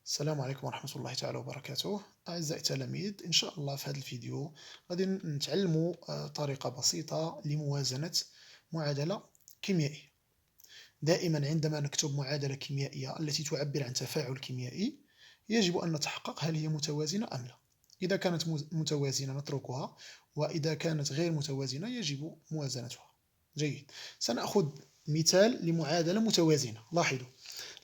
السلام عليكم ورحمة الله تعالى وبركاته. أعزائي التلاميذ، إن شاء الله في هذا الفيديو غادي نتعلموا طريقة بسيطة لموازنة معادلة كيميائية. دائما عندما نكتب معادلة كيميائية التي تعبر عن تفاعل كيميائي يجب أن نتحقق هل هي متوازنة أم لا. إذا كانت متوازنة نتركها، وإذا كانت غير متوازنة يجب موازنتها. جيد، سنأخذ مثال لمعادلة متوازنة. لاحظوا،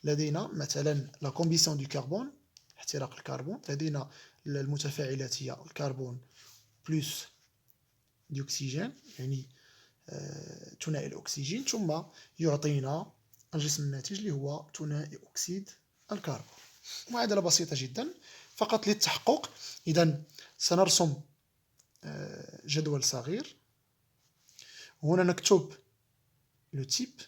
لدينا مثلا لا كومبيسيون دو كربون، احتراق الكربون. لدينا المتفاعلات هي الكربون بلس ديوكسيجين، يعني ثنائي الأكسجين، ثم يعطينا الجسم الناتج اللي هو ثنائي أكسيد الكربون. معادلة بسيطة جدا فقط للتحقق. إذا سنرسم جدول صغير. هنا نكتب لو تيب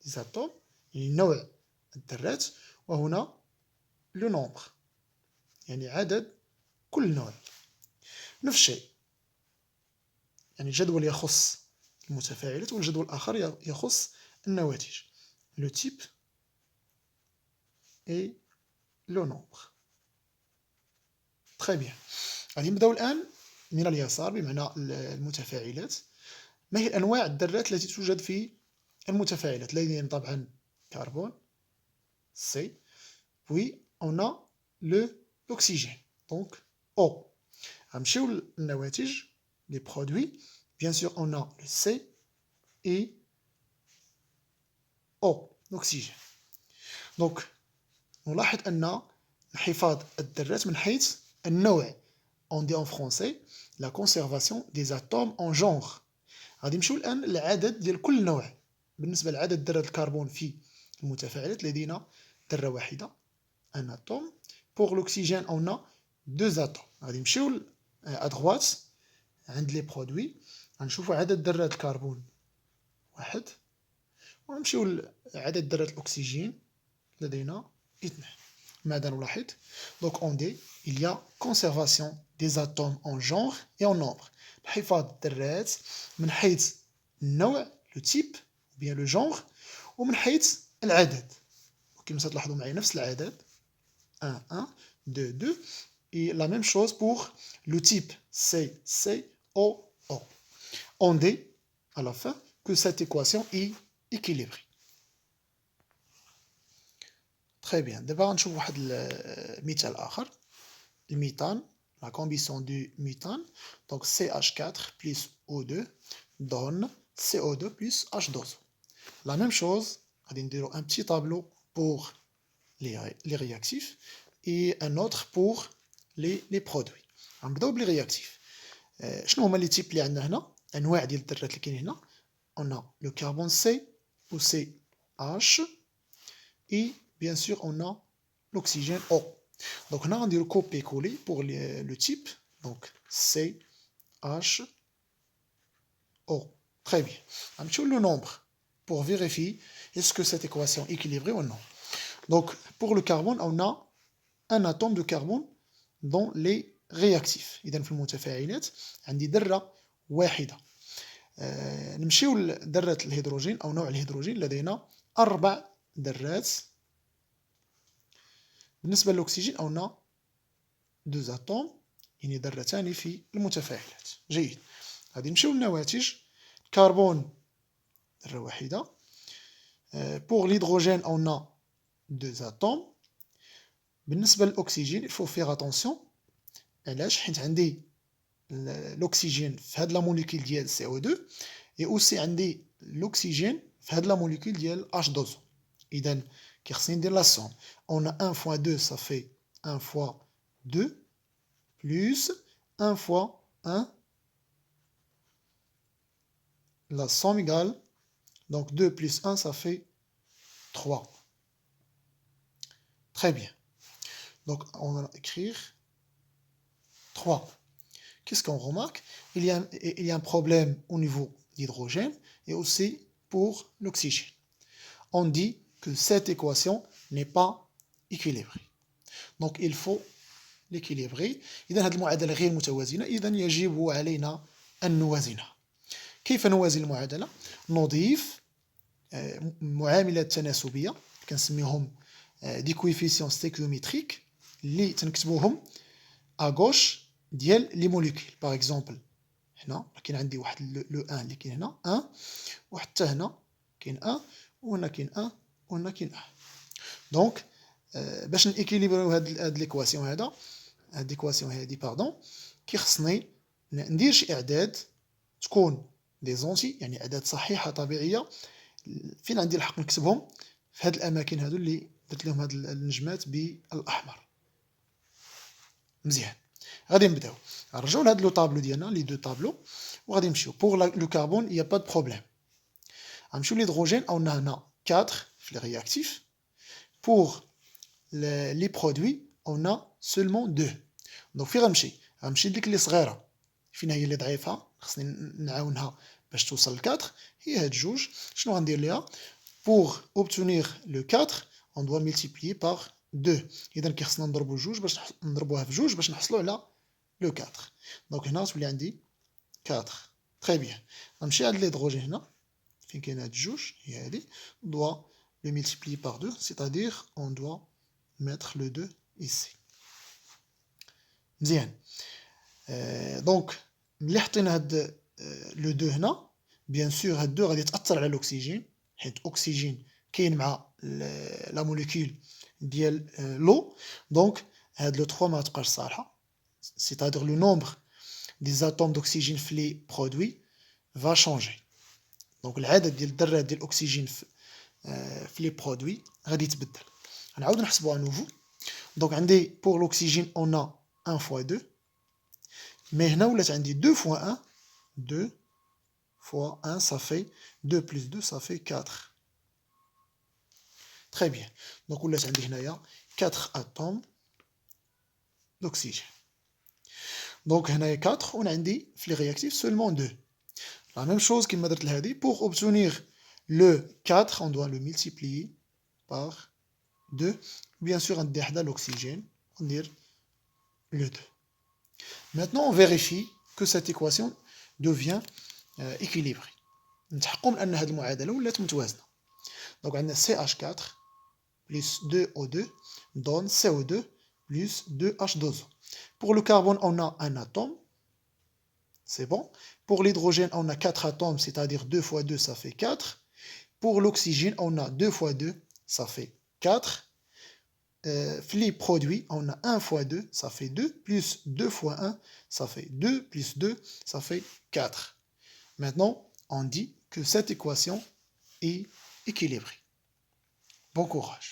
دي اتوم، يعني نوع الذرات، وهنا لو نومبر يعني عدد كل نوع. نفس الشيء، يعني جدول يخص المتفاعلات والجدول الآخر يخص النواتج. لو تيب اي لو نومبر. تري بيان. غادي نبداو الآن من اليسار بمعنى المتفاعلات. ما هي أنواع الذرات التي توجد في المتفاعلات؟ لدينا طبعا كربون سي، puis on a l'oxygène, donc O. غنمشيو للنواتج، les produits. Bien sûr, on a le C et O, l'oxygène. Donc, نلاحظ أن انحفاظ الذرات من حيث النوع. On dit en français la conservation des atomes en genre. غادي نمشيو الآن للعدد ديال كل نوع. بالنسبة لعدد ذرات الكربون في المتفاعلات لدينا ذرة واحدة، un atome. Pour l'oxygène, on a deux atomes. غادي نمشيو à droite عند les produits، غنشوفوا عدد ذرات الكربون واحد، ونمشيو لعدد ذرات الأكسجين لدينا اثنان. ماذا نلاحظ؟ Donc on dit il y a conservation des atomes en genre et en nombre. انحفاظ الذرات من حيث النوع لو تيب بيان لو جونغ، ومن حيث العدد. وكما ستلاحظوا معي نفس العدد 1 1 2 2. Et la même chose pour le type C C O O. On dit à la fin que cette équation est équilibrée. Très bien. دابا غنشوف واحد المثال آخر. الميثان، la combustion du méthane. Donc CH4 plus O2 donne CO2 plus H2O. La même chose, غادي نديرو un petit tableau pour les réactifs et un autre pour les produits. غنبداو بلي رياكتيف. شنو هما لي تيب اللي عندنا هنا؟ انواع ديال الذرات اللي كاينين هنا. On a le carbone C ou CH et bien sûr on a l'oxygène O. Donc on a le copier-coller pour le type. Donc CH O. Très bien. On a le nombre pour vérifier est-ce que cette équation est équilibrée ou non. Donc pour le carbone, on a un atome de carbone dans les réactifs. إذا في المتفاعلات عندي ذرة واحدة. نمشيو لذرة الهيدروجين أو نوع الهيدروجين. لدينا 4 ذرات. بالنسبة للأكسجين on a 2 atomes، يعني ذرتان في المتفاعلات. جيد. غادي نمشيو للنواتج. الكربون ذرة واحدة. Pour l'hydrogène on a 2 atomes. بالنسبة للأكسجين il faut faire attention. علاش؟ حيت عندي الأكسجين في هاد لا موليكول ديال CO2 et aussi عندي l'oxygène في هاد لا موليكول ديال H2O. إذا كيخصني ندير لا somme. On a 1 fois 2 ça fait 1 fois 2 plus 1 fois 1. La somme égale, donc 2 plus 1 ça fait 3. Très bien. Donc on va écrire 3. Qu'est-ce qu'on remarque? Il y a un problème au niveau d'hydrogène et aussi pour l'oxygène. On dit que cette équation n'est pas équilibrée. Donc il faut l'équilibrer. إذا هذه المعادلة غير متوازنة، إذا يجب علينا أن نوازنها. كيف نوازن المعادلة؟ نضيف معاملات تناسبية كنسميهم دي كويفيسيون ستيكيومتريك اللي تنكتبوهم à gauche ديال لي موليكول. باغ اكزومبل هنا كاين عندي واحد لو 1 اللي كاين هنا 1، وحتى هنا كاين 1، وهنا كاين 1، وهنا كاين 1. دونك باش نيكيليبريو هاد ليكواسيون هاد ليكواسيون هادي باردون، كيخصني ندير شي اعداد تكون دي زونتي، يعني اعداد صحيحه طبيعيه. فين عندي الحق نكتبهم؟ في هاد الاماكن هادو اللي درت لهم هاد النجمات بالاحمر. مزيان، غادي نبداو نرجعو لهاد لو طابلو ديالنا لي دو طابلو، وغادي نمشيو بوغ لو كربون يا با دو بروبليم. غنمشيو للهيدروجين عندنا هنا 4 في لي رياكتيف. بوغ لي برودوي عندنا سولمون 2. دونك فين غنمشي لديك اللي صغيره، فين هي اللي ضعيفه خصني نعاونها باش توصل ل 4، هي هاد جوج. شنو غندير ليها؟ بوغ اوبتونير لو 4 on doit multiplier par 2. اذا كيخصنا نضربو جوج باش نضربوها في جوج باش نحصلوا على لو 4. دونك هنا تولي عندي 4. تري بيان. غنمشي عند ليدروجين هنا فين كاين هاد جوج، هي هادي. on doit le multiplier par 2, c'est-à-dire on doit mettre le 2 ici. مزيان. دونك ملي حطينا هاد لو 2 هنا، بيان سور هاد 2 غادي تاثر على الاكسجين، حيت الاكسجين كاين مع لا موليكول ديال لو. دونك هاد لو 3 ما تبقاش صالحه، c'est-à-dire le nombre des atomes d'oxygène في لي برودوي va changer. دونك العدد ديال الذرات ديال الاكسجين في لي برودوي غادي يتبدل. غنعاود نحسبوها نوفو. دونك عندي pour l'oxygène on a 1 fois 2، mais هنا ولات عندي 2 fois 1. 2 fois 1 ça fait 2 plus 2 ça fait 4. Très bien. Donc ولات عندي هنايا 4 atomes d'oxygène. Donc هنايا 4 وانا عندي في لي رياكتيف seulement 2. La même chose كما درت لهادي. Pour obtenir le 4 on doit le multiplier par 2. Bien sûr غندير حدا l'oxygène وندير le 2. Maintenant on vérifie que cette équation devient équilibrée. نتحققوا من ان هذه المعادله ولات متوازنه. دونك عندنا CH4 plus 2O2 donne CO2 plus 2H2O. Pour le carbone, on a un atome. C'est bon. Pour l'hydrogène, on a 4 atomes, c'est-à-dire 2 fois 2, ça fait 4. Pour l'oxygène, on a 2 fois 2, ça fait 4. Les produits, on a 1 fois 2, ça fait 2, plus 2 fois 1, ça fait 2, plus 2, ça fait 4. Maintenant, on dit que cette équation est équilibrée. Bon courage.